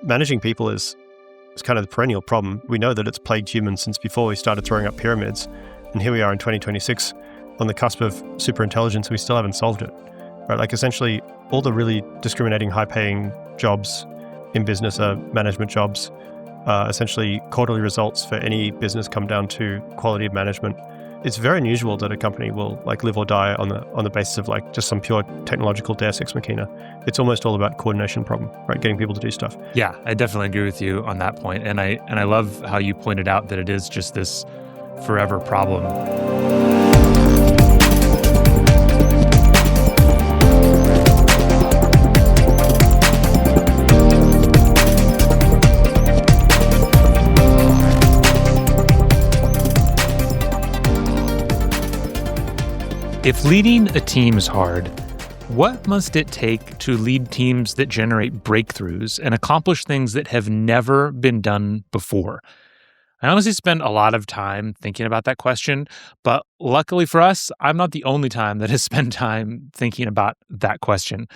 managing people is kind of the perennial problem. We know that it's plagued humans since before we started throwing up pyramids. And here we are in 2026 on the cusp of superintelligence, we still haven't solved it. Right? Like essentially all the really discriminating high-paying jobs in business are management jobs. Essentially quarterly results for any business come down to quality of management. It's very unusual that a company will like live or die on the basis of like just some pure technological deus ex machina. It's almost all about coordination problem, right? Getting people to do stuff. Yeah, I definitely agree with you on that point. And I love how you pointed out that it is just this forever problem. If leading a team is hard, what must it take to lead teams that generate breakthroughs and accomplish things that have never been done before? I honestly spend a lot of time thinking about that question, but luckily for us, I'm not the only time that has spent time thinking about that question.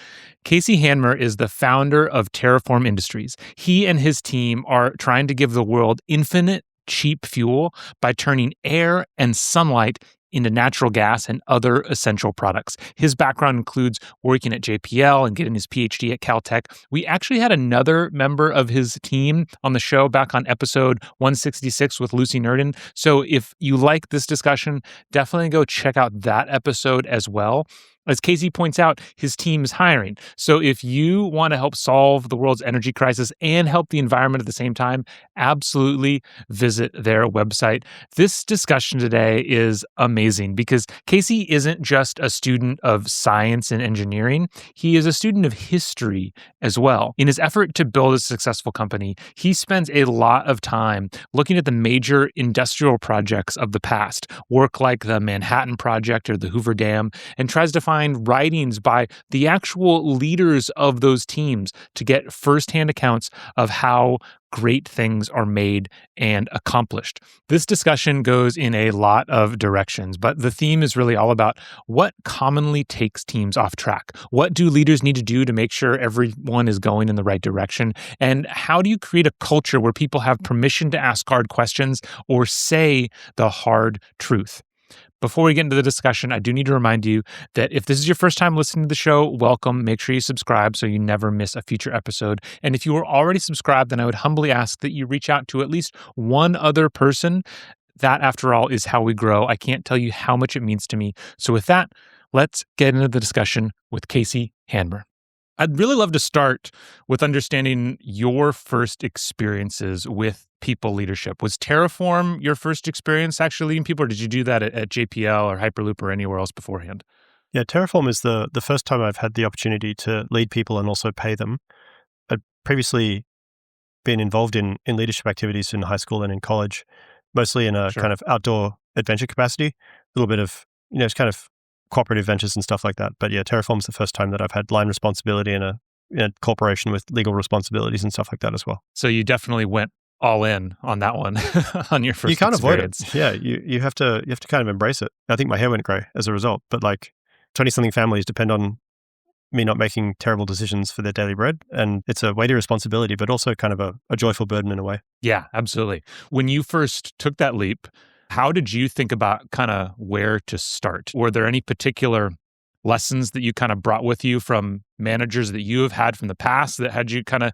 Casey Handmer is the founder of Terraform Industries. He and his team are trying to give the world infinite cheap fuel by turning air and sunlight into natural gas and other essential products. His background includes working at JPL and getting his PhD at Caltech. We actually had another member of his team on the show back on episode 166 with Lucy Nurden. So if you like this discussion, definitely go check out that episode as well. As Casey points out, his team is hiring. So if you want to help solve the world's energy crisis and help the environment at the same time, absolutely visit their website. This discussion today is amazing because Casey isn't just a student of science and engineering. He is a student of history as well. In his effort to build a successful company, he spends a lot of time looking at the major industrial projects of the past, work like the Manhattan Project or the Hoover Dam, and tries to find writings by the actual leaders of those teams to get firsthand accounts of how great things are made and accomplished. This discussion goes in a lot of directions, but the theme is really all about what commonly takes teams off track. What do leaders need to do to make sure everyone is going in the right direction? And how do you create a culture where people have permission to ask hard questions or say the hard truth? Before we get into the discussion, I do need to remind you that if this is your first time listening to the show, welcome. Make sure you subscribe so you never miss a future episode. And if you are already subscribed, then I would humbly ask that you reach out to at least one other person. That, after all, is how we grow. I can't tell you how much it means to me. So with that, let's get into the discussion with Casey Handmer. I'd really love to start with understanding your first experiences with people leadership. Was Terraform your first experience actually leading people, or did you do that at JPL or Hyperloop or anywhere else beforehand? Yeah, Terraform is the first time I've had the opportunity to lead people and also pay them. I'd previously been involved in leadership activities in high school and in college, mostly in a kind of outdoor adventure capacity, a little bit of, it's kind of cooperative ventures and stuff like that. But yeah, Terraform's the first time that I've had line responsibility in a corporation with legal responsibilities and stuff like that as well. So you definitely went all in on that one on your first experience. You can't avoid it. Yeah, you have to kind of embrace it. I think my hair went grey as a result, but like 20-something families depend on me not making terrible decisions for their daily bread. And it's a weighty responsibility, but also kind of a joyful burden in a way. Yeah, absolutely. When you first took that leap, how did you think about kind of where to start? Were there any particular lessons that you kind of brought with you from managers that you have had from the past that had you kind of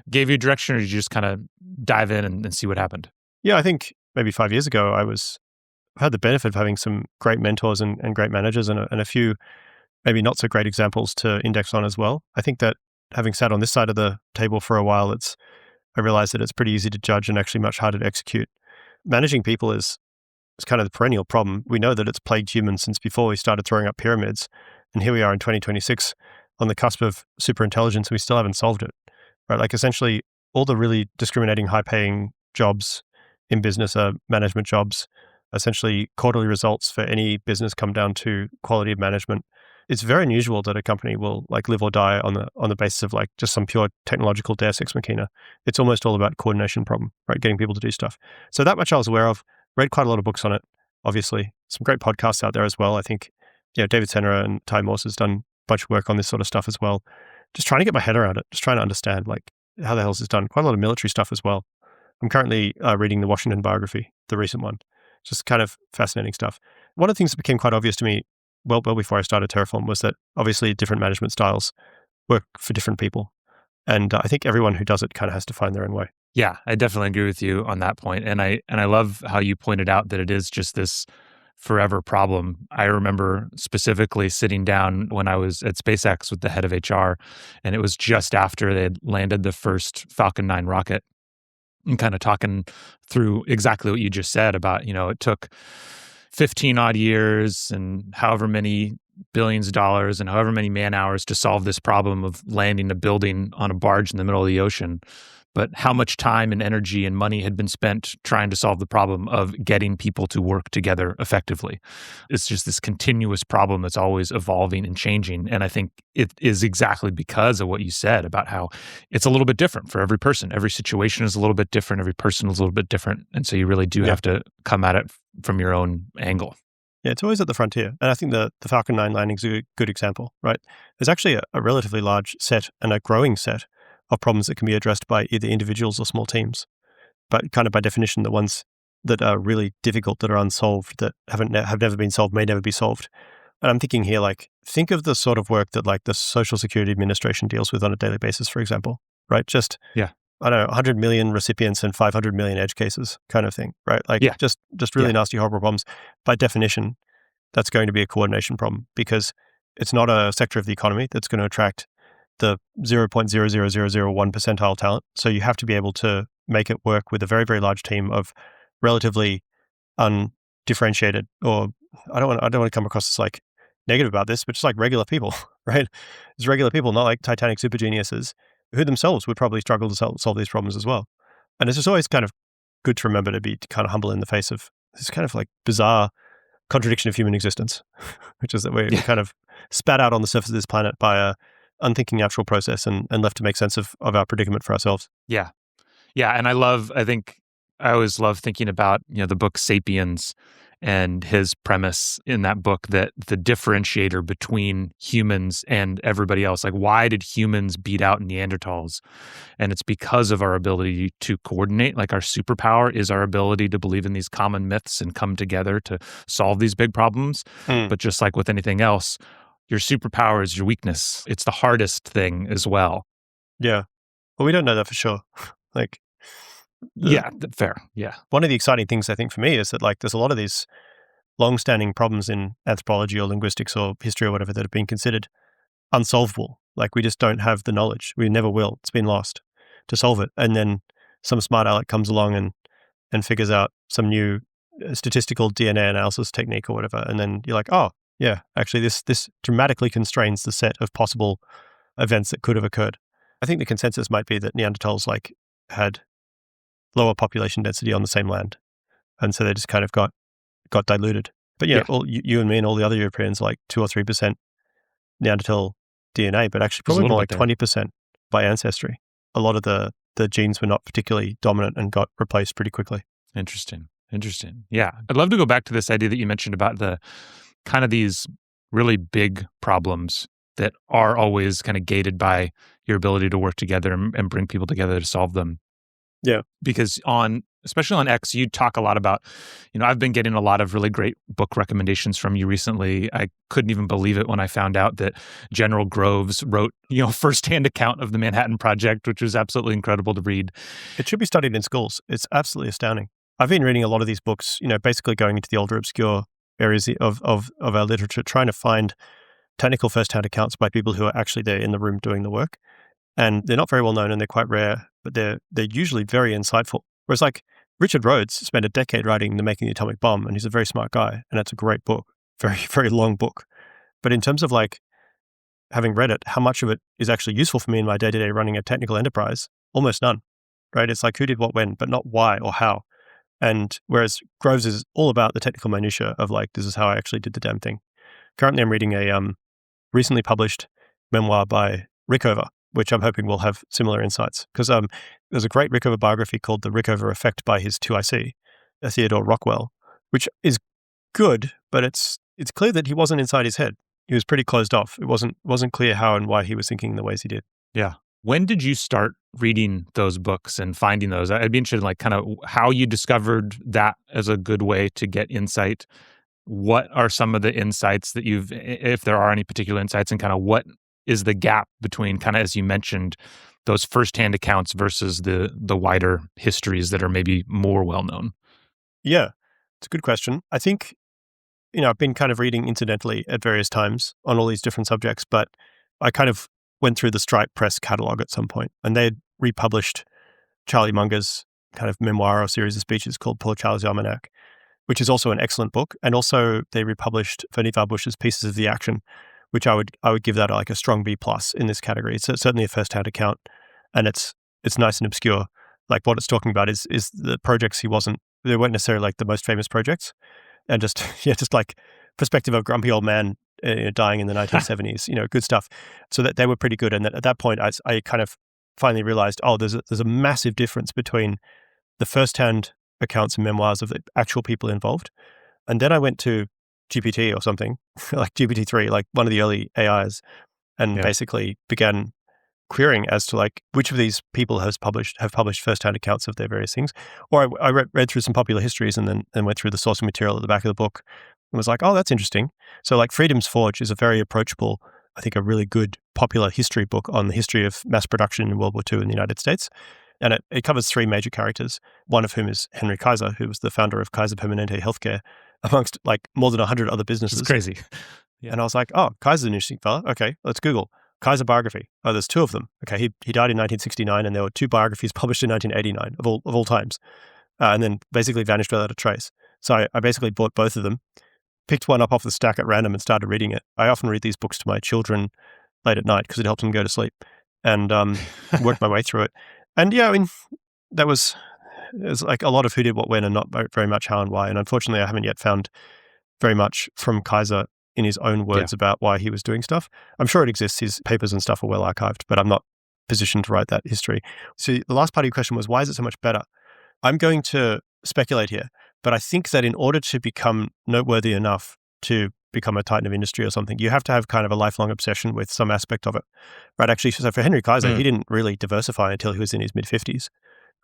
gave you direction, or did you just kind of dive in and see what happened? Yeah, I think maybe 5 years ago, I had the benefit of having some great mentors and great managers and a few maybe not so great examples to index on as well. I think that having sat on this side of the table for a while, I realized that it's pretty easy to judge and actually much harder to execute. Managing people is kind of the perennial problem. We know that it's plagued humans since before we started throwing up pyramids. And here we are in 2026 on the cusp of superintelligence, we still haven't solved it. Right? Like essentially all the really discriminating high-paying jobs in business are management jobs. Essentially quarterly results for any business come down to quality of management. It's very unusual that a company will like live or die on the basis of like just some pure technological deus ex machina. It's almost all about coordination problem, right? Getting people to do stuff. So that much I was aware of. Read quite a lot of books on it, obviously. Some great podcasts out there as well. I think, David Senra and Ty Morse has done a bunch of work on this sort of stuff as well. Just trying to get my head around it, just trying to understand like how the hell is this done? Quite a lot of military stuff as well. I'm currently reading the Washington biography, the recent one. Just kind of fascinating stuff. One of the things that became quite obvious to me well before I started Terraform was that obviously different management styles work for different people. And I think everyone who does it kind of has to find their own way. Yeah, I definitely agree with you on that point. And I love how you pointed out that it is just this forever problem. I remember specifically sitting down when I was at SpaceX with the head of HR, and it was just after they had landed the first Falcon 9 rocket, and kind of talking through exactly what you just said about, it took 15 odd years and however many billions of dollars and however many man hours to solve this problem of landing a building on a barge in the middle of the ocean. But how much time and energy and money had been spent trying to solve the problem of getting people to work together effectively. It's just this continuous problem that's always evolving and changing. And I think it is exactly because of what you said about how it's a little bit different for every person. Every situation is a little bit different. Every person is a little bit different. And so you really do have to come at it from your own angle. Yeah, it's always at the frontier. And I think the Falcon 9 landing is a good example, right? There's actually a relatively large set and a growing set of problems that can be addressed by either individuals or small teams. But kind of by definition, the ones that are really difficult, that are unsolved, that have never been solved, may never be solved. And I'm thinking here, think of the sort of work that the Social Security Administration deals with on a daily basis, for example, right? Just, Yeah. I don't know, 100 million recipients and 500 million edge cases kind of thing, right? Just really nasty, horrible problems. By definition, that's going to be a coordination problem because it's not a sector of the economy that's going to attract the 0.00001 percentile talent. So you have to be able to make it work with a very, very large team of relatively undifferentiated, or I don't want to come across as negative about this, but just regular people, right? It's regular people, not like Titanic super geniuses who themselves would probably struggle to solve these problems as well. And it's just always kind of good to remember to be kind of humble in the face of this kind of bizarre contradiction of human existence, which is that we're kind of spat out on the surface of this planet by a unthinking natural process and left to make sense of our predicament for ourselves. Yeah. Yeah. And I always love thinking about, the book Sapiens and his premise in that book that the differentiator between humans and everybody else, why did humans beat out Neanderthals? And it's because of our ability to coordinate. Our superpower is our ability to believe in these common myths and come together to solve these big problems. But just like with anything else, your superpower is your weakness. It's the hardest thing as well. Yeah. Well, we don't know that for sure. Fair. Yeah. One of the exciting things I think for me is that there's a lot of these long-standing problems in anthropology or linguistics or history or whatever that have been considered unsolvable. We just don't have the knowledge. We never will. It's been lost to solve it. And then some smart aleck comes along and figures out some new statistical DNA analysis technique or whatever. And then you're like, oh, yeah, actually this dramatically constrains the set of possible events that could have occurred. I think the consensus might be that Neanderthals had lower population density on the same land. And so they just kind of got diluted. But all, you and me and all the other Europeans 2 or 3% Neanderthal DNA, but actually probably more 20% by ancestry. A lot of the genes were not particularly dominant and got replaced pretty quickly. Interesting. Yeah. I'd love to go back to this idea that you mentioned about the kind of these really big problems that are always kind of gated by your ability to work together and bring people together to solve them. Yeah. Because especially on X, you talk a lot about, I've been getting a lot of really great book recommendations from you recently. I couldn't even believe it when I found out that General Groves wrote, firsthand account of the Manhattan Project, which was absolutely incredible to read. It should be studied in schools. It's absolutely astounding. I've been reading a lot of these books, basically going into the older obscure areas of our literature, trying to find technical first-hand accounts by people who are actually there in the room doing the work. And they're not very well known and they're quite rare, but they're usually very insightful. Whereas Richard Rhodes spent a decade writing The Making of the Atomic Bomb, and he's a very smart guy, and that's a great book, very, very long book. But in terms of having read it, how much of it is actually useful for me in my day-to-day running a technical enterprise? Almost none, right? It's who did what when, but not why or how. And whereas Groves is all about the technical minutiae of this is how I actually did the damn thing. Currently, I'm reading a recently published memoir by Rickover, which I'm hoping will have similar insights. Because there's a great Rickover biography called The Rickover Effect by his 2IC, Theodore Rockwell, which is good, but it's clear that he wasn't inside his head. He was pretty closed off. It wasn't clear how and why he was thinking the ways he did. Yeah. When did you start reading those books and finding those? I'd be interested in like kind of how you discovered that as a good way to get insight. What are some of the insights that if there are any particular insights, and kind of what is the gap between kind of, as you mentioned, those firsthand accounts versus the wider histories that are maybe more well known? Yeah, it's a good question. I think, I've been kind of reading incidentally at various times on all these different subjects, but I kind of went through the Stripe Press catalog at some point, and they had republished Charlie Munger's kind of memoir or series of speeches called Poor Charlie's Almanac, which is also an excellent book. And also they republished Vannevar Bush's Pieces of the Action, which I would give that like a strong B plus in this category. It's certainly a first-hand account, and it's nice and obscure. Like what it's talking about is the projects they weren't necessarily like the most famous projects, and just just like perspective of a grumpy old man dying in the 1970s, good stuff. So that they were pretty good. And at that point, I kind of finally realized, oh, there's a massive difference between the first-hand accounts and memoirs of the actual people involved. And then I went to GPT or something, like GPT-3, like one of the early AIs, and Yeah. basically began querying as to like which of these people have published first-hand accounts of their various things. Or I read through some popular histories and then went through the source material at the back of the book and was like, oh, that's interesting. So like Freedom's Forge is a very approachable, I think a really good popular history book on the history of mass production in World War II in the United States. And it covers three major characters, one of whom is Henry Kaiser, who was the founder of Kaiser Permanente Healthcare, amongst like more than 100 other businesses. It's crazy. Yeah. And I was like, oh, Kaiser's an interesting fella. Okay, let's Google. Kaiser biography. Oh, there's two of them. Okay, he died in 1969, and there were two biographies published in 1989 of all times, and then basically vanished without a trace. So I basically bought both of them, picked one up off the stack at random, and started reading it. I often read these books to my children late at night because it helps them go to sleep, and worked my way through it. And yeah, I mean, it was like a lot of who did what when, and not very much how and why. And unfortunately, I haven't yet found very much from Kaiser in his own words about why he was doing stuff. I'm sure it exists. His papers and stuff are well archived, but I'm not positioned to write that history. So the last part of your question was, why is it so much better? I'm going to speculate here, but I think that in order to become noteworthy enough to become a titan of industry or something, you have to have kind of a lifelong obsession with some aspect of it, right? Actually, so for Henry Kaiser, he didn't really diversify until he was in his mid-50s,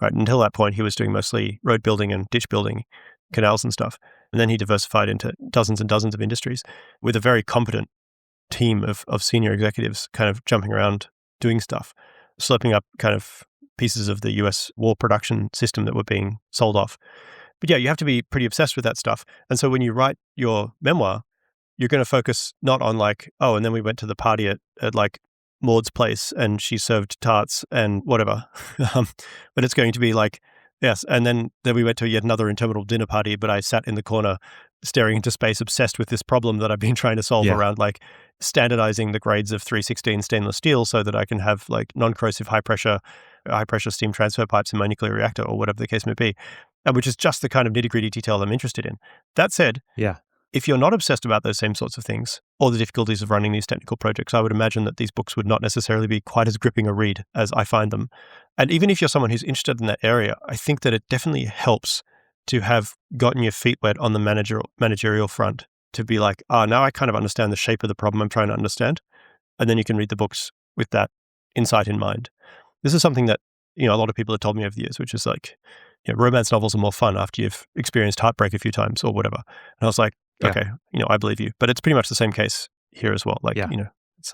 right? Until that point, he was doing mostly road building and ditch building, canals and stuff. And then he diversified into dozens and dozens of industries with a very competent team of senior executives kind of jumping around doing stuff, slurping up kind of pieces of the US war production system that were being sold off. But yeah, you have to be pretty obsessed with that stuff. And so when you write your memoir, you're going to focus not on like, oh, and then we went to the party at like Maud's place and she served tarts and whatever. But it's going to be like, yes. And then we went to yet another interminable dinner party, but I sat in the corner staring into space, obsessed with this problem that I've been trying to solve around like standardizing the grades of 316 stainless steel so that I can have like non-corrosive high pressure steam transfer pipes in my nuclear reactor or whatever the case may be, which is just the kind of nitty-gritty detail I'm interested in. That said, if you're not obsessed about those same sorts of things or the difficulties of running these technical projects, I would imagine that these books would not necessarily be quite as gripping a read as I find them. And even if you're someone who's interested in that area, I think that it definitely helps to have gotten your feet wet on the managerial front to be like, now I kind of understand the shape of the problem I'm trying to understand. And then you can read the books with that insight in mind. This is something that, a lot of people have told me over the years, which is like, romance novels are more fun after you've experienced heartbreak a few times or whatever. And I was like, okay, I believe you. But it's pretty much the same case here as well. Like, it's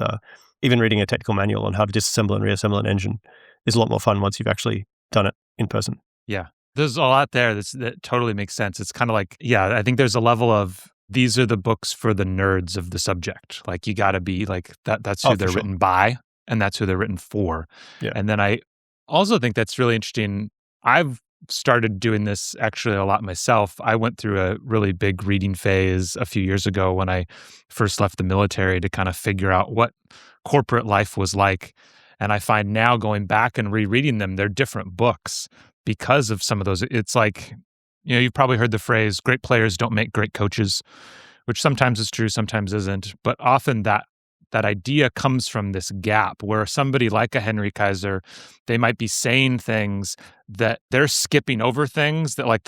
even reading a technical manual on how to disassemble and reassemble an engine is a lot more fun once you've actually done it in person. Yeah. There's a lot there that totally makes sense. It's kind of like, I think there's a level of these are the books for the nerds of the subject. Like you got to be like, that's who they're written by and that's who they're written for. Yeah. And then I also think that's really interesting. I've started doing this actually a lot myself. I went through a really big reading phase a few years ago when I first left the military to kind of figure out what corporate life was like. And I find now going back and rereading them, they're different books because of some of those. It's like, you've probably heard the phrase, great players don't make great coaches, which sometimes is true, sometimes isn't. But often that idea comes from this gap where somebody like a Henry Kaiser, they might be saying things that they're skipping over things that like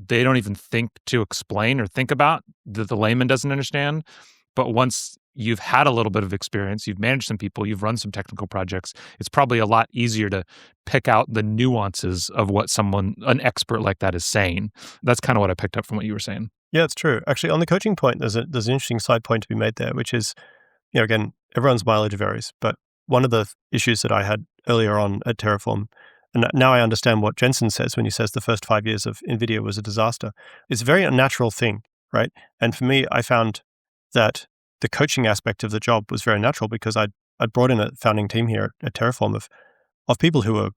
they don't even think to explain or think about that the layman doesn't understand. But once you've had a little bit of experience, you've managed some people, you've run some technical projects, it's probably a lot easier to pick out the nuances of what an expert like that is saying. That's kind of what I picked up from what you were saying. Yeah, it's true. Actually, on the coaching point, there's an interesting side point to be made there, which is, again, everyone's mileage varies. But one of the issues that I had earlier on at Terraform, and now I understand what Jensen says when he says the first 5 years of NVIDIA was a disaster. It's a very unnatural thing, right? And for me, I found that the coaching aspect of the job was very natural because I'd brought in a founding team here at Terraform of people who were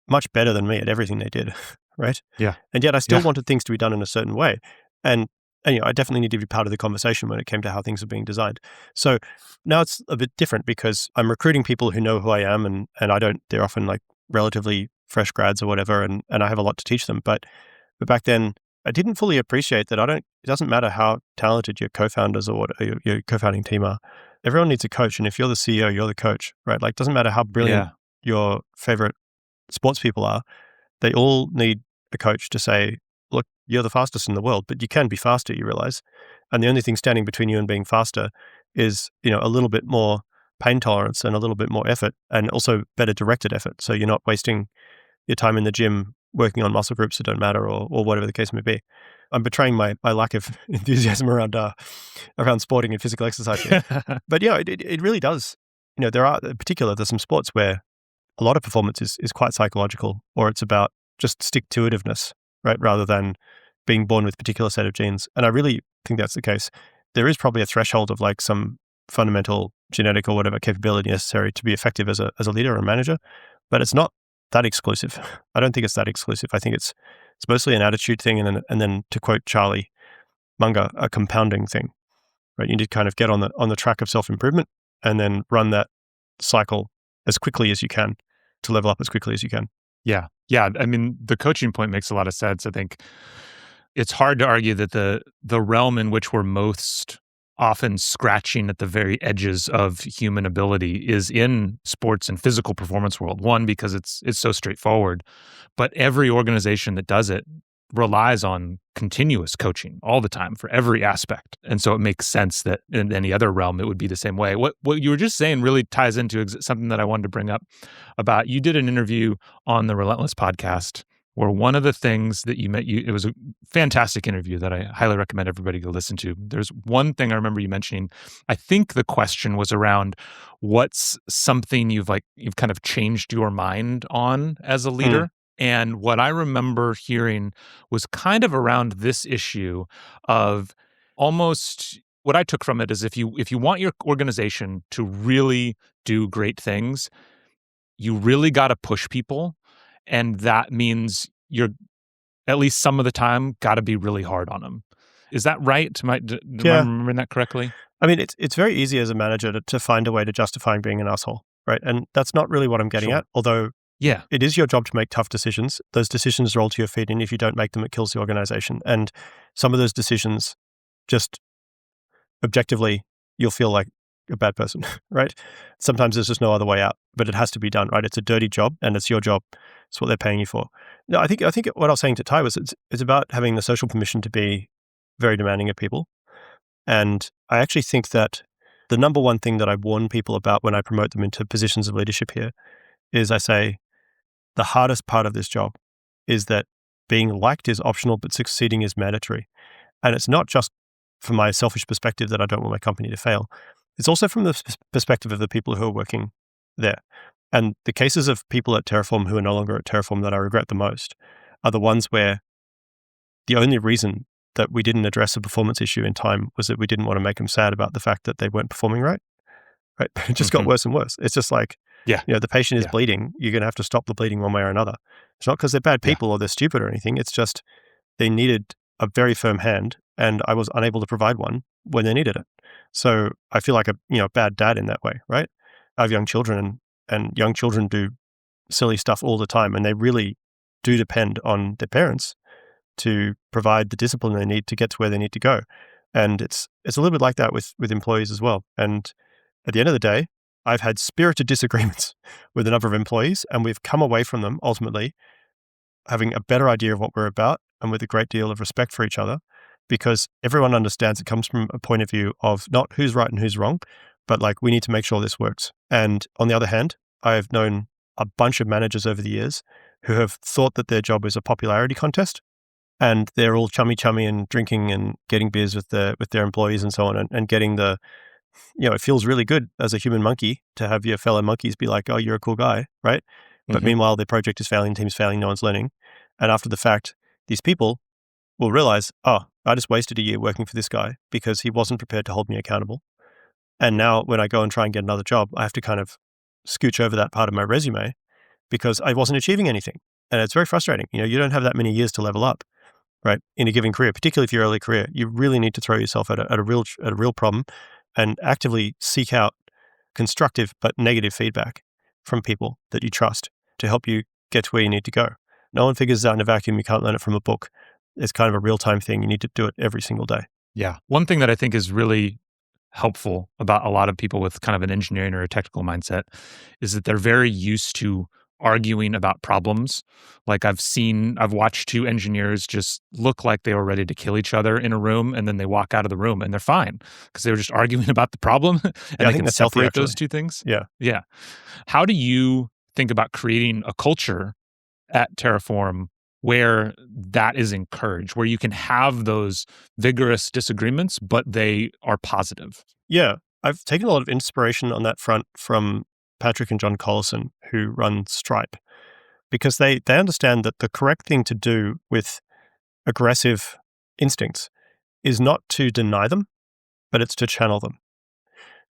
much better than me at everything they did, right? Yeah. And yet I still Yeah. wanted things to be done in a certain way. And I definitely need to be part of the conversation when it came to how things are being designed. So now it's a bit different because I'm recruiting people who know who I am and they're often like relatively fresh grads or whatever, and I have a lot to teach them. But back then I didn't fully appreciate that it doesn't matter how talented your co-founders or your co-founding team are. Everyone needs a coach. And if you're the CEO, you're the coach, right? Like, doesn't matter how brilliant Yeah. your favorite sports people are. They all need a coach to say, look, you're the fastest in the world, but you can be faster, you realize. And the only thing standing between you and being faster is, a little bit more pain tolerance and a little bit more effort and also better directed effort. So you're not wasting your time in the gym working on muscle groups that don't matter or whatever the case may be. I'm betraying my lack of enthusiasm around sporting and physical exercise here. But yeah, it really does. There's some sports where a lot of performance is quite psychological, or it's about just stick-to-itiveness, right? Rather than being born with a particular set of genes. And I really think that's the case. There is probably a threshold of like some fundamental genetic or whatever capability necessary to be effective as a leader or a manager, but it's not that exclusive. I don't think it's that exclusive. I think it's mostly an attitude thing, and then to quote Charlie Munger, a compounding thing, right? You need to kind of get on the track of self-improvement and then run that cycle as quickly as you can to level up as quickly as you can. Yeah. Yeah. I mean, the coaching point makes a lot of sense. I think it's hard to argue that the realm in which we're most often scratching at the very edges of human ability is in sports and physical performance world. One, because it's so straightforward, but every organization that does it relies on continuous coaching all the time for every aspect. And so it makes sense that in any other realm, it would be the same way. What you were just saying really ties into something that I wanted to bring up about. You did an interview on the Relentless podcast where one of the things that it was a fantastic interview that I highly recommend everybody go listen to. There's one thing I remember you mentioning. I think the question was around what's something you've kind of changed your mind on as a leader. And what I remember hearing was kind of around this issue of almost what I took from it is if you want your organization to really do great things, you really got to push people. And that means you're, at least some of the time, got to be really hard on them. Is that right? Am I remembering that correctly? I mean, it's very easy as a manager to find a way to justify being an asshole, right? And that's not really what I'm getting at, although it is your job to make tough decisions. Those decisions roll to your feet, and if you don't make them, it kills the organization. And some of those decisions, just objectively, you'll feel like a bad person, right? Sometimes there's just no other way out, but it has to be done, right? It's a dirty job, and it's your job. It's what they're paying you for. No, I think what I was saying to Ty was it's about having the social permission to be very demanding of people. And I actually think that the number one thing that I warn people about when I promote them into positions of leadership here is I say, the hardest part of this job is that being liked is optional, but succeeding is mandatory. And it's not just from my selfish perspective that I don't want my company to fail. It's also from the perspective of the people who are working there. And the cases of people at Terraform who are no longer at Terraform that I regret the most are the ones where the only reason that we didn't address a performance issue in time was that we didn't want to make them sad about the fact that they weren't performing right. It just got worse and worse. It's just like, the patient is bleeding. You're going to have to stop the bleeding one way or another. It's not because they're bad people or they're stupid or anything. It's just they needed a very firm hand, and I was unable to provide one when they needed it. So I feel like a bad dad in that way, right? I have young children, and young children do silly stuff all the time, and they really do depend on their parents to provide the discipline they need to get to where they need to go. And it's a little bit like that with employees as well. And at the end of the day, I've had spirited disagreements with a number of employees, and we've come away from them ultimately having a better idea of what we're about and with a great deal of respect for each other. because everyone understands it comes from a point of view of not who's right and who's wrong, but like we need to make sure this works. And on the other hand, I've known a bunch of managers over the years who have thought that their job is a popularity contest, and they're all chummy and drinking and getting beers with their employees and so on, and getting the, it feels really good as a human monkey to have your fellow monkeys be like, oh, you're a cool guy, right? But meanwhile, the project is failing, team's failing, no one's learning. And after the fact, these people will realize, oh, I just wasted a year working for this guy because he wasn't prepared to hold me accountable. And now when I go and try and get another job, I have to kind of scooch over that part of my resume because I wasn't achieving anything. And it's very frustrating. You don't have that many years to level up, right? In a given career, particularly if you're early career, you really need to throw yourself at a real problem and actively seek out constructive but negative feedback from people that you trust to help you get to where you need to go. No one figures it out in a vacuum. You can't learn it from a book. It's kind of a real-time thing. You need to do it every single day. Yeah. One thing that I think is really helpful about a lot of people with kind of an engineering or a technical mindset is that they're very used to arguing about problems. Like I've watched two engineers just look like they were ready to kill each other in a room, and then they walk out of the room and they're fine because they were just arguing about the problem and I they think can that's healthy, separate those actually. two things. Yeah. Yeah. How do you think about creating a culture at Terraform where that is encouraged, where you can have those vigorous disagreements, but they are positive? Yeah. I've taken a lot of inspiration on that front from Patrick and John Collison, who run Stripe, because they understand that the correct thing to do with aggressive instincts is not to deny them, but it's to channel them,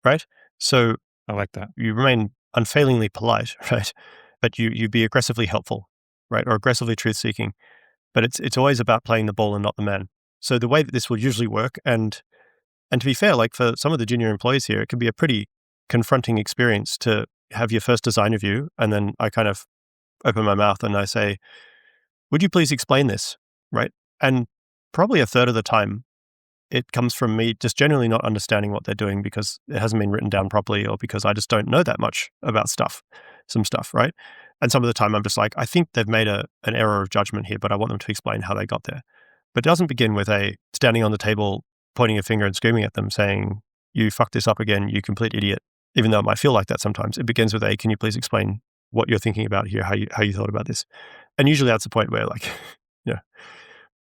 right? So I like that. you remain unfailingly polite, right? But you be aggressively helpful, right? Or aggressively truth-seeking. But it's always about playing the ball and not the man. So the way that this will usually work, and to be fair, like for some of the junior employees here, it can be a pretty confronting experience to have your first design review, and then I kind of open my mouth and I say, would you please explain this, right? And probably a third of the time, it comes from me just genuinely not understanding what they're doing because it hasn't been written down properly, or because I just don't know that much about some stuff, right? And some of the time I'm just like, I think they've made an error of judgment here, but I want them to explain how they got there. But it doesn't begin with a standing on the table, pointing a finger and screaming at them saying, you fucked this up again, you complete idiot. Even though it might feel like that sometimes, it begins with can you please explain what you're thinking about here, how you thought about this? And usually that's the point where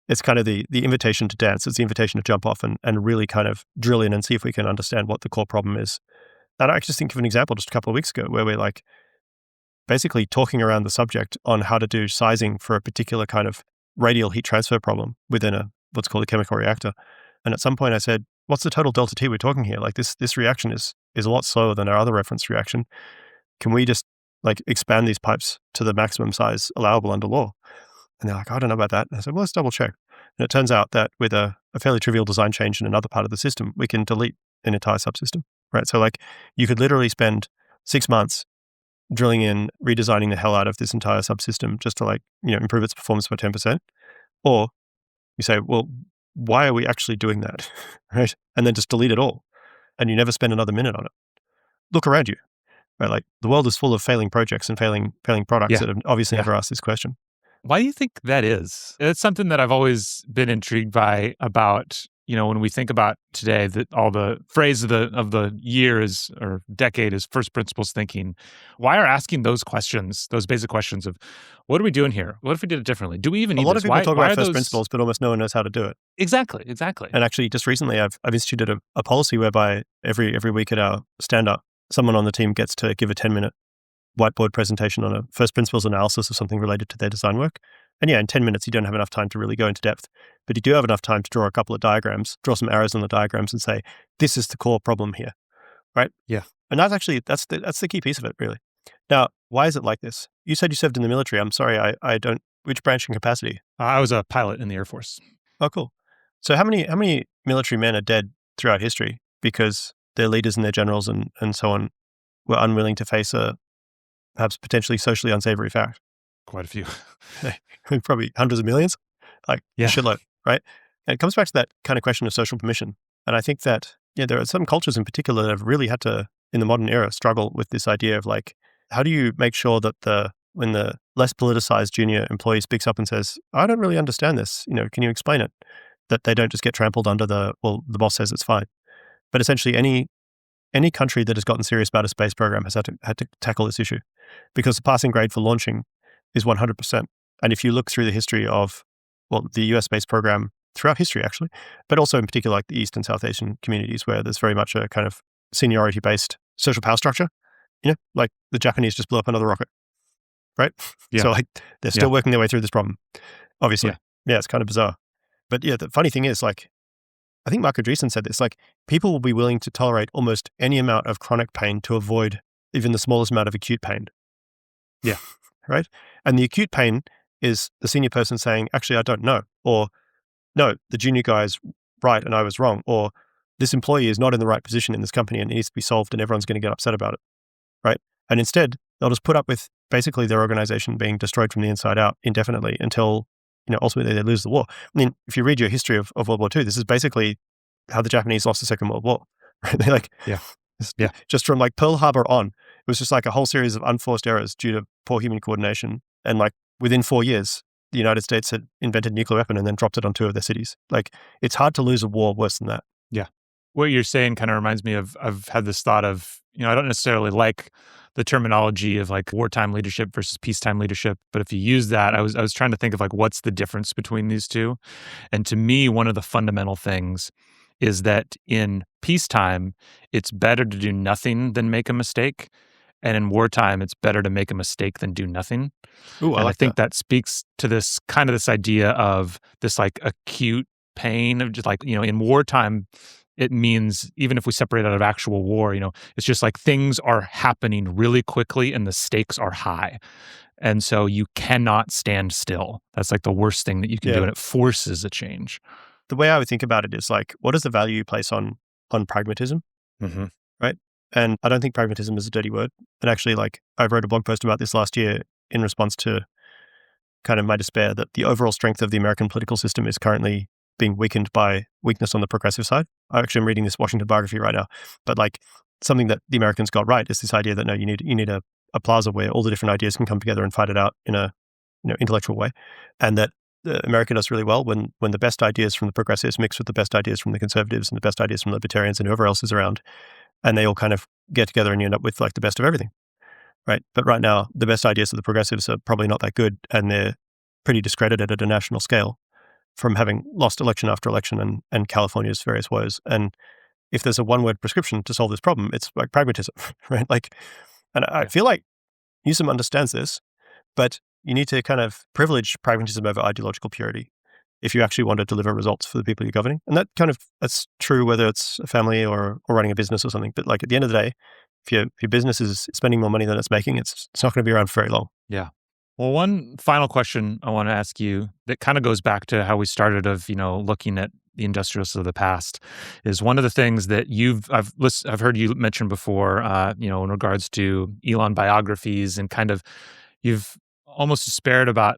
it's kind of the invitation to dance. It's the invitation to jump off and really kind of drill in and see if we can understand what the core problem is. And I just think of an example just a couple of weeks ago where we're like basically talking around the subject on how to do sizing for a particular kind of radial heat transfer problem within what's called a chemical reactor. And at some point I said, what's the total delta T we're talking here? Like this reaction is a lot slower than our other reference reaction. Can we just expand these pipes to the maximum size allowable under law? And they're like, I don't know about that. And I said, well, let's double check. And it turns out that with a fairly trivial design change in another part of the system, we can delete an entire subsystem, right? So you could literally spend 6 months drilling in, redesigning the hell out of this entire subsystem just to improve its performance by 10%. Or you say, well, why are we actually doing that, right? And then just delete it all. And you never spend another minute on it. Look around you, right? The world is full of failing projects and failing products that have obviously never asked this question. Why do you think that is? It's something that I've always been intrigued by about, when we think about today, that all the phrase of the year is, or decade is first principles thinking. Why are asking those questions, those basic questions of what are we doing here? What if we did it differently? Do we even need A lot this? of people talk about first principles, but almost no one knows how to do it. Exactly. And actually, just recently, I've instituted a policy whereby every week at our stand-up, someone on the team gets to give a 10-minute whiteboard presentation on a first principles analysis of something related to their design work. And in 10 minutes, you don't have enough time to really go into depth, but you do have enough time to draw a couple of diagrams, draw some arrows on the diagrams and say, this is the core problem here, right? Yeah. And that's the key piece of it, really. Now, why is it like this? You said you served in the military. I'm sorry, I don't, which branch and capacity? I was a pilot in the Air Force. Oh, cool. So how many military men are dead throughout history because their leaders and their generals and so on were unwilling to face a perhaps potentially socially unsavory fact? Quite a few. Probably hundreds of millions, a shitload, right? And it comes back to that kind of question of social permission. And I think that, there are some cultures in particular that have really had to, in the modern era, struggle with this idea of how do you make sure that when the less politicized junior employee speaks up and says, I don't really understand this, can you explain it? that they don't just get trampled under the boss says it's fine. But essentially any country that has gotten serious about a space program has had to tackle this issue, because the passing grade for launching is 100%. And if you look through the history of, the US space program throughout history, actually, but also in particular like the East and South Asian communities where there's very much a kind of seniority-based social power structure, like the Japanese just blew up another rocket, right? Yeah. So like they're still working their way through this problem, obviously. Yeah, it's kind of bizarre. But yeah, the funny thing is, like, I think Mark Andreessen said this, like, people will be willing to tolerate almost any amount of chronic pain to avoid even the smallest amount of acute pain. Yeah. Right? And the acute pain is the senior person saying, actually, I don't know. Or, no, the junior guy is right and I was wrong. Or, this employee is not in the right position in this company and it needs to be solved and everyone's going to get upset about it. Right? And instead, they'll just put up with basically their organization being destroyed from the inside out indefinitely until, ultimately they lose the war. I mean, if you read your history of World War II, this is basically how the Japanese lost the Second World War. Right? They like, just from like Pearl Harbor on, it was just like a whole series of unforced errors due to poor human coordination. And like within 4 years, the United States had invented a nuclear weapon and then dropped it on 2 of their cities. Like, it's hard to lose a war worse than that. Yeah. What you're saying kind of reminds me of, I've had this thought of, I don't necessarily like the terminology of like wartime leadership versus peacetime leadership. But if you use that, I was trying to think of like, what's the difference between these two? And to me, one of the fundamental things is that in peacetime, it's better to do nothing than make a mistake. And in wartime, it's better to make a mistake than do nothing. Ooh, I think that. that speaks to this kind of this idea of this like acute pain of just like, in wartime, it means even if we separate out of actual war, it's just like things are happening really quickly and the stakes are high. And so you cannot stand still. That's like the worst thing that you can do. And it forces a change. The way I would think about it is like, what is the value you place on pragmatism? Mm-hmm. Right? And I don't think pragmatism is a dirty word. And actually, like, I wrote a blog post about this last year in response to kind of my despair that the overall strength of the American political system is currently being weakened by weakness on the progressive side. I actually am reading this Washington biography right now, but like something that the Americans got right is this idea that no, you need a plaza where all the different ideas can come together and fight it out in a intellectual way, and that America does really well when the best ideas from the progressives mix with the best ideas from the conservatives and the best ideas from libertarians and whoever else is around, and they all kind of get together and you end up with like the best of everything, right? But right now, the best ideas of the progressives are probably not that good, and they're pretty discredited at a national scale from having lost election after election and California's various woes. And if there's a one-word prescription to solve this problem, it's like pragmatism, right? Like, and I feel like Newsom understands this, but you need to kind of privilege pragmatism over ideological purity if you actually want to deliver results for the people you're governing. And that's true whether it's a family or running a business or something. But like at the end of the day, if your business is spending more money than it's making, it's not going to be around for very long. Yeah. Well, one final question I want to ask you that kind of goes back to how we started of, looking at the industrialists of the past is one of the things that I've heard you mention before, in regards to Elon biographies, and kind of you've almost despaired about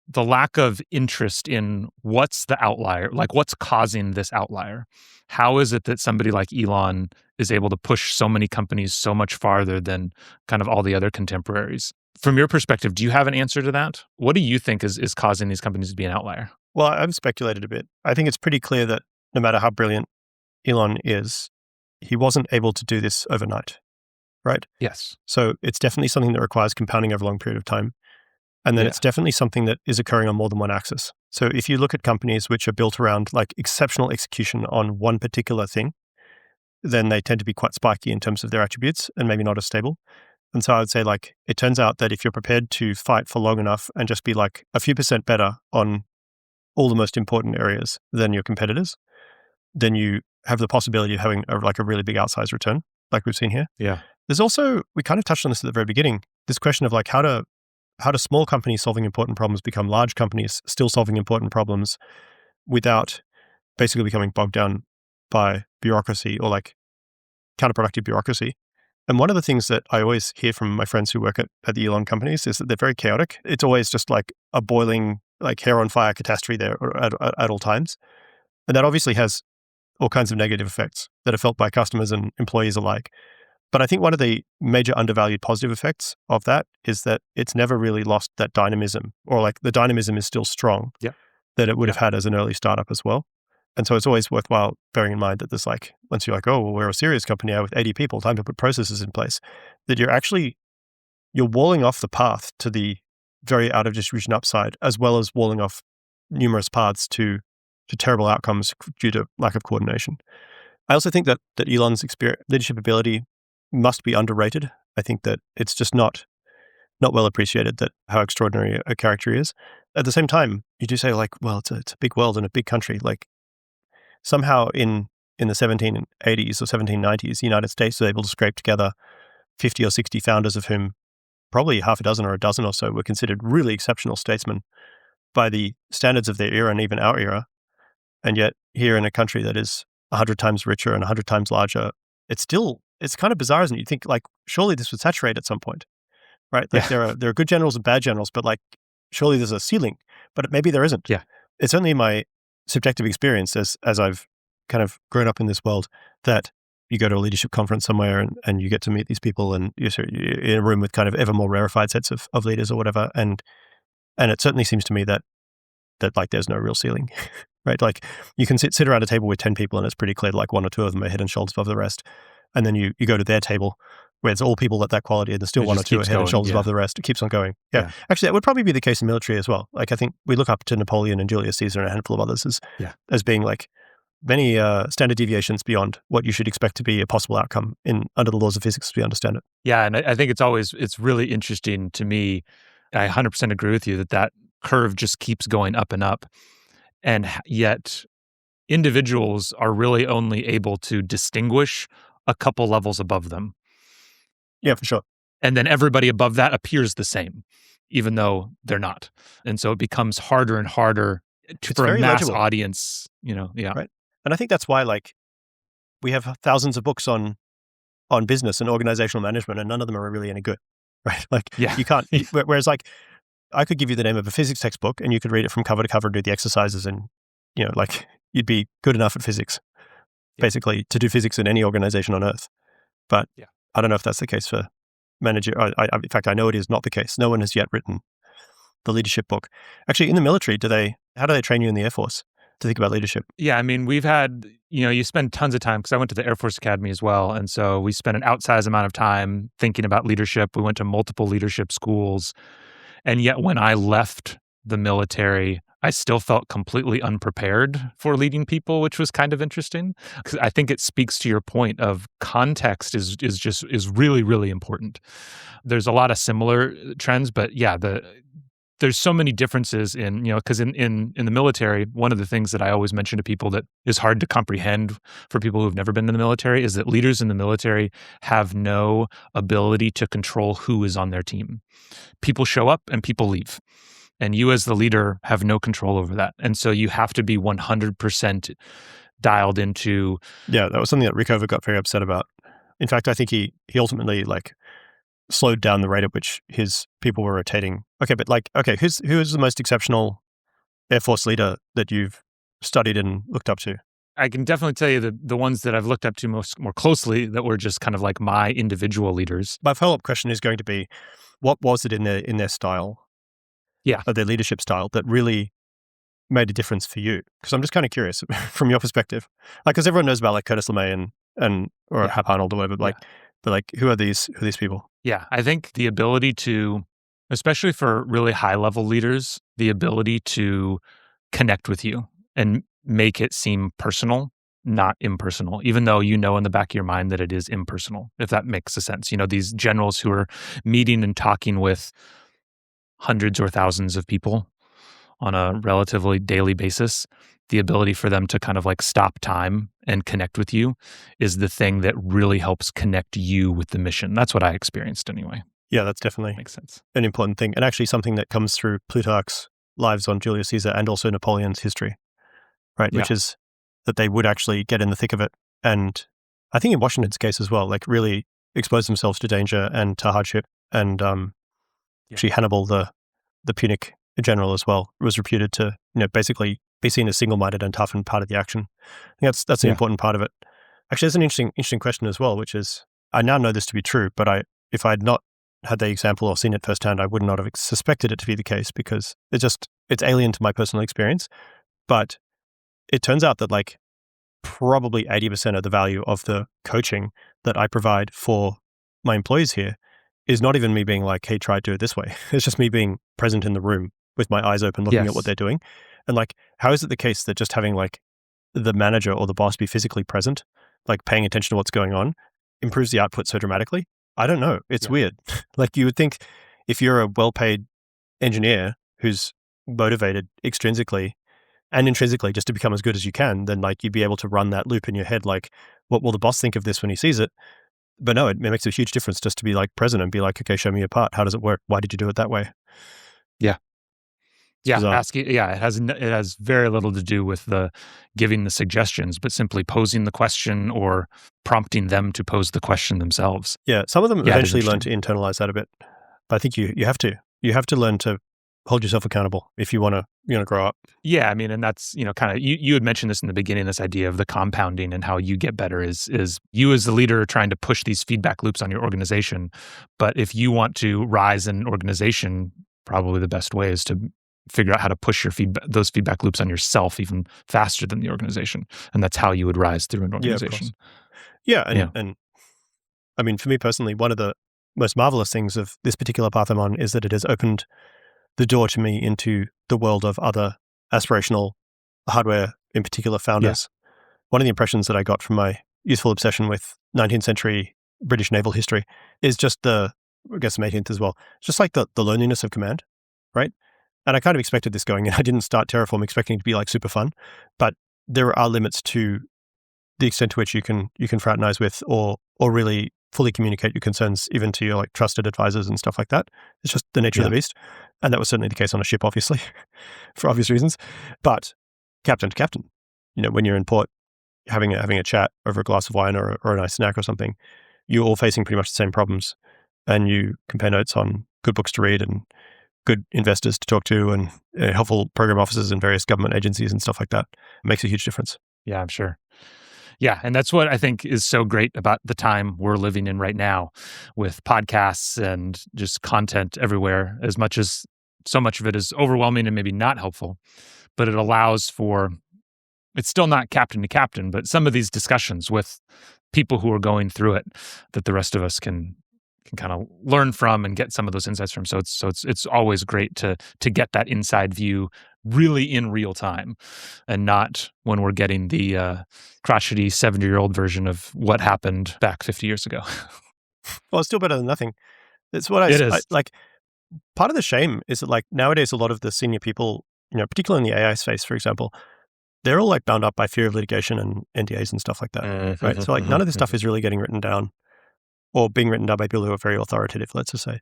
the lack of interest in what's the outlier, like what's causing this outlier. How is it that somebody like Elon is able to push so many companies so much farther than kind of all the other contemporaries? From your perspective, do you have an answer to that? What do you think is causing these companies to be an outlier? Well, I've speculated a bit. I think it's pretty clear that no matter how brilliant Elon is, he wasn't able to do this overnight, right? Yes. So it's definitely something that requires compounding over a long period of time. And then it's definitely something that is occurring on more than one axis. So if you look at companies which are built around like exceptional execution on one particular thing, then they tend to be quite spiky in terms of their attributes and maybe not as stable. And so I would say like, it turns out that if you're prepared to fight for long enough and just be like a few percent better on all the most important areas than your competitors, then you have the possibility of having a really big outsized return like we've seen here. Yeah. There's also, we kind of touched on this at the very beginning, this question of like how do small companies solving important problems become large companies still solving important problems without basically becoming bogged down by bureaucracy or like counterproductive bureaucracy. And one of the things that I always hear from my friends who work at the Elon companies is that they're very chaotic. It's always just like a boiling, like hair on fire catastrophe there at all times. And that obviously has all kinds of negative effects that are felt by customers and employees alike. But I think one of the major undervalued positive effects of that is that it's never really lost that dynamism, or like the dynamism is still strong that it would have had as an early startup as well. And so it's always worthwhile bearing in mind that there's like, once you're like, oh, well, we're a serious company now with 80 people, time to put processes in place, that you're walling off the path to the very out of distribution upside, as well as walling off numerous paths to terrible outcomes due to lack of coordination. I also think that Elon's leadership ability must be underrated. I think that it's just not well appreciated that how extraordinary a character he is. At the same time, you do say like, well, it's a big world and a big country. Like somehow in the 1780s or 1790s, the United States was able to scrape together 50 or 60 founders, of whom probably half a dozen or a dozen or so were considered really exceptional statesmen by the standards of their era and even our era. And yet here in a country that is 100 times richer and 100 times larger, it's kind of bizarre, isn't it? You think like, surely this would saturate at some point, right? Like Yeah. there are good generals and bad generals, but like, surely there's a ceiling, but maybe there isn't. Yeah. It's only my subjective experience as I've kind of grown up in this world that you go to a leadership conference somewhere and you get to meet these people and you're in a room with kind of ever more rarefied sets of leaders or whatever. And it certainly seems to me that like there's no real ceiling, right? Like you can sit around a table with 10 people and it's pretty clear like one or two of them are head and shoulders above the rest. And then you go to their table where it's all people at that quality and there's still It one or just two are keeps head and going, shoulders yeah. above the rest. It keeps on going. Yeah. Yeah. Actually, that would probably be the case in military as well. Like I think we look up to Napoleon and Julius Caesar and a handful of others as being like many standard deviations beyond what you should expect to be a possible outcome under the laws of physics as we understand it. Yeah, and I think it's really interesting to me. I 100% agree with you that curve just keeps going up and up. And yet individuals are really only able to distinguish a couple levels above them. Yeah, for sure. And then everybody above that appears the same, even though they're not. And so it becomes harder and harder for a very mass legible. audience, yeah. Right. And I think that's why like we have thousands of books on business and organizational management, and none of them are really any good, right? Like Yeah. you can't, whereas like I could give you the name of a physics textbook and you could read it from cover to cover and do the exercises and, like you'd be good enough at physics, basically, to do physics in any organization on earth. But I don't know if that's the case for manager. In fact, I know it is not the case. No one has yet written the leadership book. Actually, in the military, how do they train you in the Air Force to think about leadership? Yeah, I mean, we've had, you spend tons of time, because I went to the Air Force Academy as well. And so we spent an outsized amount of time thinking about leadership. We went to multiple leadership schools. And yet when I left the military, I still felt completely unprepared for leading people, which was kind of interesting. Because I think it speaks to your point of context is really, really important. There's a lot of similar trends, but yeah, there's so many differences in, because in the military, one of the things that I always mention to people that is hard to comprehend for people who've never been in the military is that leaders in the military have no ability to control who is on their team. People show up and people leave. And you as the leader have no control over that. And so you have to be 100% dialed into. Yeah, that was something that Rickover got very upset about. In fact, I think he ultimately like slowed down the rate at which his people were rotating. Okay, but who is the most exceptional Air Force leader that you've studied and looked up to? I can definitely tell you the ones that I've looked up to more closely that were just kind of like my individual leaders. My follow-up question is going to be, what was it in their style? Yeah. Their leadership style that really made a difference for you? Because I'm just kind of curious from your perspective. Like, because everyone knows about like Curtis LeMay or Hap Arnold or whatever, but who are these people? Yeah, I think the ability to, especially for really high-level leaders, the ability to connect with you and make it seem personal, not impersonal, even though you know in the back of your mind that it is impersonal, if that makes a sense. These generals who are meeting and talking with hundreds or thousands of people on a relatively daily basis, the ability for them to kind of like stop time and connect with you is the thing that really helps connect you with the mission. That's what I experienced anyway. Yeah, that's definitely Makes sense. An important thing. And actually something that comes through Plutarch's lives on Julius Caesar and also Napoleon's history, right? Yeah. Which is that they would actually get in the thick of it. And I think in Washington's case as well, like really expose themselves to danger and to hardship. And actually Hannibal, the Punic general as well, was reputed to, basically be seen as single-minded and tough and part of the action. I think that's an important part of it. Actually, that's an interesting question as well, which is, I now know this to be true, but if I had not had the example or seen it firsthand, I would not have suspected it to be the case because it's alien to my personal experience. But it turns out that like probably 80% of the value of the coaching that I provide for my employees here is not even me being like, hey, try to do it this way. It's just me being present in the room with my eyes open, looking at what Yes. they're doing. And like, how is it the case that just having like the manager or the boss be physically present, like paying attention to what's going on, improves the output so dramatically? I don't know. It's Yeah. weird. Like you would think if you're a well-paid engineer who's motivated extrinsically and intrinsically just to become as good as you can, then like you'd be able to run that loop in your head. Like, what will the boss think of this when he sees it? But no, it makes a huge difference just to be like present and be like, okay, show me your part. How does it work? Why did you do it that way? Yeah. It's Yeah, bizarre. asking. Yeah, it has very little to do with the giving the suggestions, but simply posing the question or prompting them to pose the question themselves. Yeah, some of them Yeah, it is eventually learn to interesting. internalize that a bit. But I think you have to. You have to learn to hold yourself accountable if you want to grow up. Yeah, I mean, and that's, kind of you had mentioned this in the beginning, this idea of the compounding and how you get better is you as the leader trying to push these feedback loops on your organization. But if you want to rise in an organization, probably the best way is to figure out how to push those feedback loops on yourself even faster than the organization. And that's how you would rise through an Yeah, of course. organization. Yeah, Yeah. and I mean, for me personally, one of the most marvelous things of this particular path I'm on is that it has opened the door to me into the world of other aspirational hardware, in particular Yeah. founders. One of the impressions that I got from my youthful obsession with 19th century British naval history is just I guess some 18th as well, just like the loneliness of command, right? And I kind of expected this going in. I didn't start Terraform expecting it to be like super fun, but there are limits to the extent to which you can fraternize with or really fully communicate your concerns even to your like trusted advisors and stuff like that. It's just the nature of Yeah. the beast. And that was certainly the case on a ship, obviously, for obvious reasons. But captain to captain, when you're in port, having a chat over a glass of wine or a nice snack or something, you're all facing pretty much the same problems. And you compare notes on good books to read and good investors to talk to and helpful program officers in various government agencies and stuff like that. It makes a huge difference. Yeah, I'm sure. Yeah, and that's what I think is so great about the time we're living in right now with podcasts and just content everywhere, as much as so much of it is overwhelming and maybe not helpful, but it allows for it's still not captain to captain, but some of these discussions with people who are going through it that the rest of us can kind of learn from and get some of those insights from. So it's always great to get that inside view really in real time, and not when we're getting the crotchety 70-year-old version of what happened back 50 years ago. Well, it's still better than nothing. It's what It I is. like. Part of the shame is that like nowadays, a lot of the senior people, particularly in the AI space, for example, they're all like bound up by fear of litigation and NDAs and stuff like that, right? So like none of this stuff is really getting written down or being written down by people who are very authoritative, let's just say,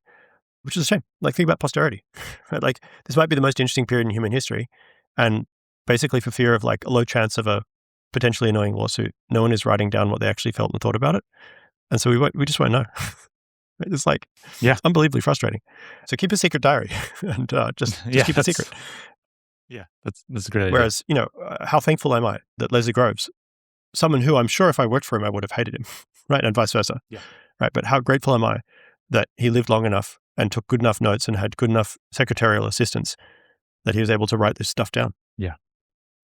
which is a shame. Like think about posterity, right? Like this might be the most interesting period in human history. And basically for fear of like a low chance of a potentially annoying lawsuit, no one is writing down what they actually felt and thought about it. And so we just won't know. It's like, Yeah. it's unbelievably frustrating. So keep a secret diary and just Yeah, keep it secret. Yeah, that's a great idea. Whereas, how thankful am I that Leslie Groves, someone who I'm sure if I worked for him, I would have hated him, right? And vice versa. Yeah. Right. But how grateful am I that he lived long enough and took good enough notes and had good enough secretarial assistance that he was able to write this stuff down.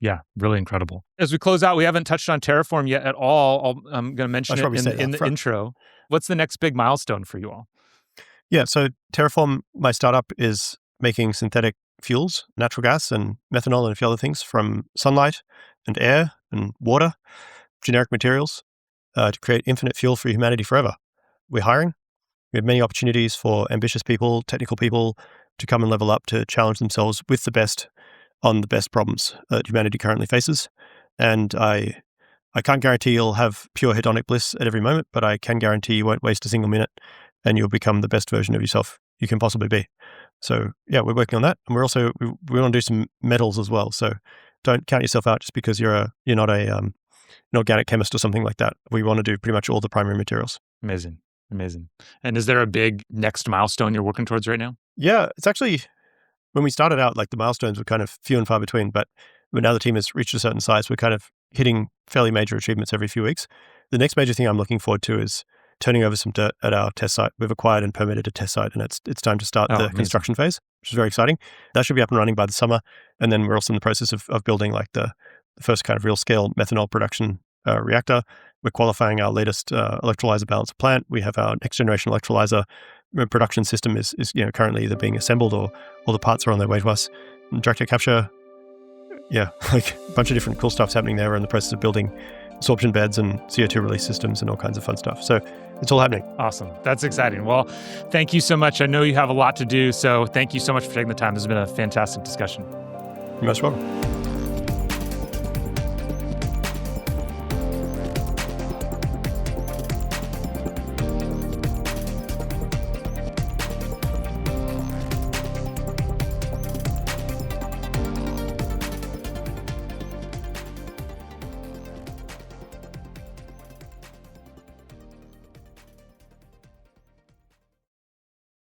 Yeah, really incredible. As we close out, we haven't touched on Terraform yet at all. I'm going to mention should probably say it that in the upfront. intro. What's the next big milestone for you all? Yeah. So Terraform, my startup, is making synthetic fuels, natural gas and methanol and a few other things from sunlight and air and water, generic materials, to create infinite fuel for humanity forever. We're hiring. We have many opportunities for ambitious people, technical people to come and level up to challenge themselves with the best on the best problems that humanity currently faces. And I can't guarantee you'll have pure hedonic bliss at every moment, but I can guarantee you won't waste a single minute and you'll become the best version of yourself you can possibly be. So yeah, we're working on that. And we're also, we want to do some metals as well. So don't count yourself out just because you're not an organic chemist or something like that. We want to do pretty much all the primary materials. Amazing. And is there a big next milestone you're working towards right now? Yeah, it's actually, when we started out, like the milestones were kind of few and far between, but now the team has reached a certain size, we're kind of hitting fairly major achievements every few weeks. The next major thing I'm looking forward to is turning over some dirt at our test site. We've acquired and permitted a test site, and it's time to start the amazing. construction phase, which is very exciting. That should be up and running by the summer. And then we're also in the process of building like the the first kind of real scale methanol production reactor. We're qualifying our latest electrolyzer balancer plant. We have our next generation electrolyzer production system is currently either being assembled or all the parts are on their way to us. And direct air capture, like a bunch of different cool stuff's happening there. We're in the process of building absorption beds and CO2 release systems and all kinds of fun stuff. So it's all happening. Awesome. That's exciting. Well, thank you so much. I know you have a lot to do, so thank you so much for taking the time. This has been a fantastic discussion. You're most welcome.